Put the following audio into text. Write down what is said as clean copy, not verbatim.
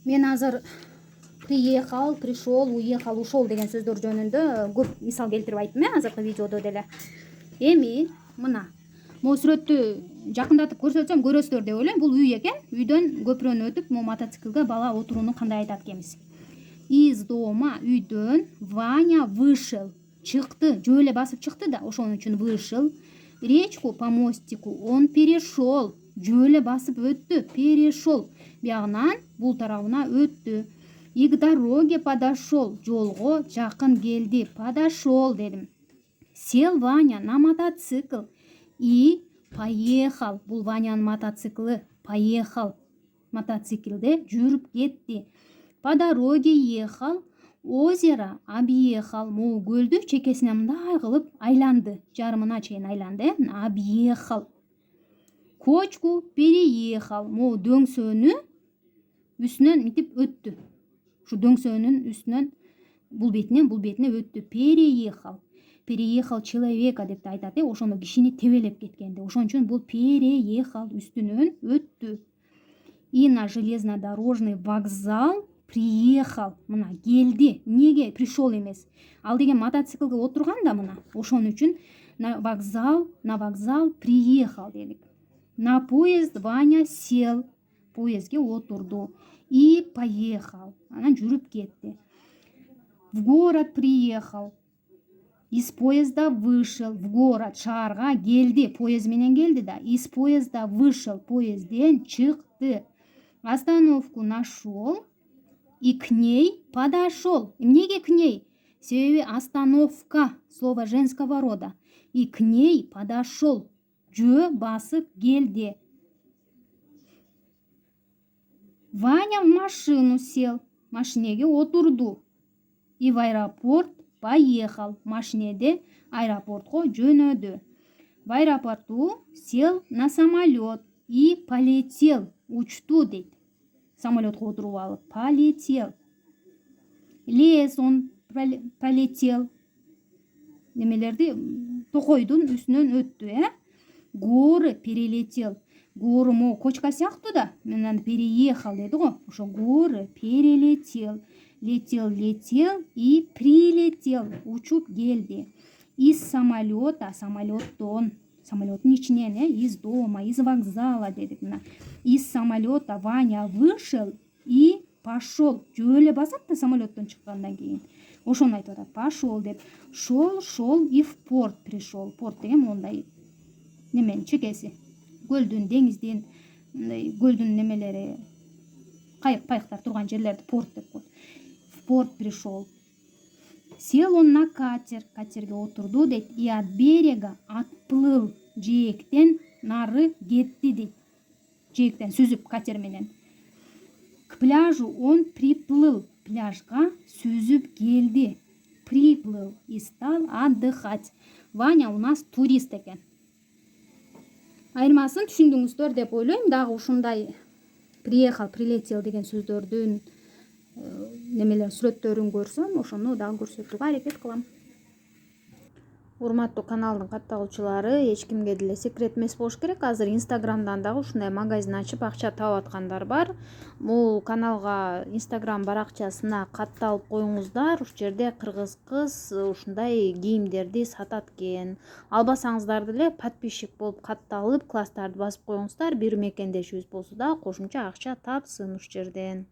Мен азыр приехал, пришел, уехал, ушел деген сөздөр жөнүндө көп мисал келтирип айттым азыркы видеодо деле. Эми мына могу сүрөттү жакындатып көрсөтсөм көрөсүздөр деп ойлойм. Бул үй экен. Үйдөн көпүрөнү өтүп могу мотоциклге бала отурууну кандай айтат экенбиз. Из дома, үйдөн Ваня вышел, чыкты, жөө эле басып чыкты да, ошон үчүн вышел. Речку по мостику он перешел, жөө эле басып өттү, перешел. Биягынан бул тарабына өттү. И к дороге подошел, жолго жакын келди, подошел дедим. Сел Ваня на мотоцикл и поехал. Бул Ванянын мотоциклы. Поехал. Мотоциклде жүрүп кетти. По дороге ехал, озеро объехал. Могу көлдү чекесине мындай кылып айланды. Жарымына чейин айланды. Объехал. Кочку переехал. Могу дөңсөөнү үстүнөн мынтип өттү. Ушу дөңсөөнүн үстүнөн бул бетине өттү. Переехал. Переехал человека деп айтат. Ошондо кишини тебелеп кеткенди. Ошон үчүн бул переехал, үстүнөн өттү. И на железнодорожный вокзал приехал. Мына келди. Эмнеге пришел эмес? Ал деген мотоциклге отурган да мына. Ошон үчүн на вокзал приехал дедик. На поезд Ваня сел. Поездге отурду. И поехал. Анан жүрүп кетти. В город приехал. Из поезда вышел. В город, шаарга келди. Поезд менен келди да. Из поезда вышел. Поездден чыкты. Остановку нашел. И к ней подошел. Эмнеге к ней? Себеби остановка слово женского рода. И к ней подошел. Жөө басып келди. Ваня в машину сел. Машинеге отурду. И в аэропорт поехал. Машинеде аэропортко жөнөдү. В аэропорту сел на самолет и полетел. Учту дейт. Самолетко отуруп алып полетел. Лес он полетел. Немелерди токойдун үстүнөн өттү, Горы перелетел. Горы могу кочка сыяктуу да. Мен переехал деди го. Ошо горы перелетел. Летел и прилетел. Учуп келди. Из самолета, самолеттон, самолеттун ичинен, из дома, из вокзала дедик мына. Из самолета Ваня вышел и пошел. Жөө эле басат да самолеттон чыккандан кийин. Ошону айтып атат. Пошел деп. Шел и в порт пришел. Порт деген мондай неменин чекеси. Көлдүн, деңиздин, көлдүн немелери, кайыктар турган жерлерди порт деп коет. В порт пришел. Сел он на катер. Катерге отурду дейт. И от берега отплыл. Жээктен нары кетти дейт. Жээктен сүзүп катер менен. К пляжу он приплыл. Пляжга сүзүп келди. Приплыл и стал отдыхать. Ваня у нас турист экен. Айырмасын түшүндүңүздөр деп ойлойм. Дагы ушундай приехал, прилетел деген сөздөрдүн немелер сүрөттөрүн көрсөм, ошону дагы көрсөтүүгө аракет кылам. Урматтуу каналдын катталуучулары, эч кимге деле секрет эмес болуш керек. Азыр Инстаграмдан дагы ушундай магазин ачып акча таап аткандар бар. Бул каналга Инстаграм баракчасына катталып коюңуздар. Ушул жерде кыргыз кыз ушундай кийимдерди сатат экен. Албасаңыздар деле подписчик болуп катталып, класстарды басып коюңуздар. Бир мекендешибиз болсо да кошумча акча тапсын ушул жерден.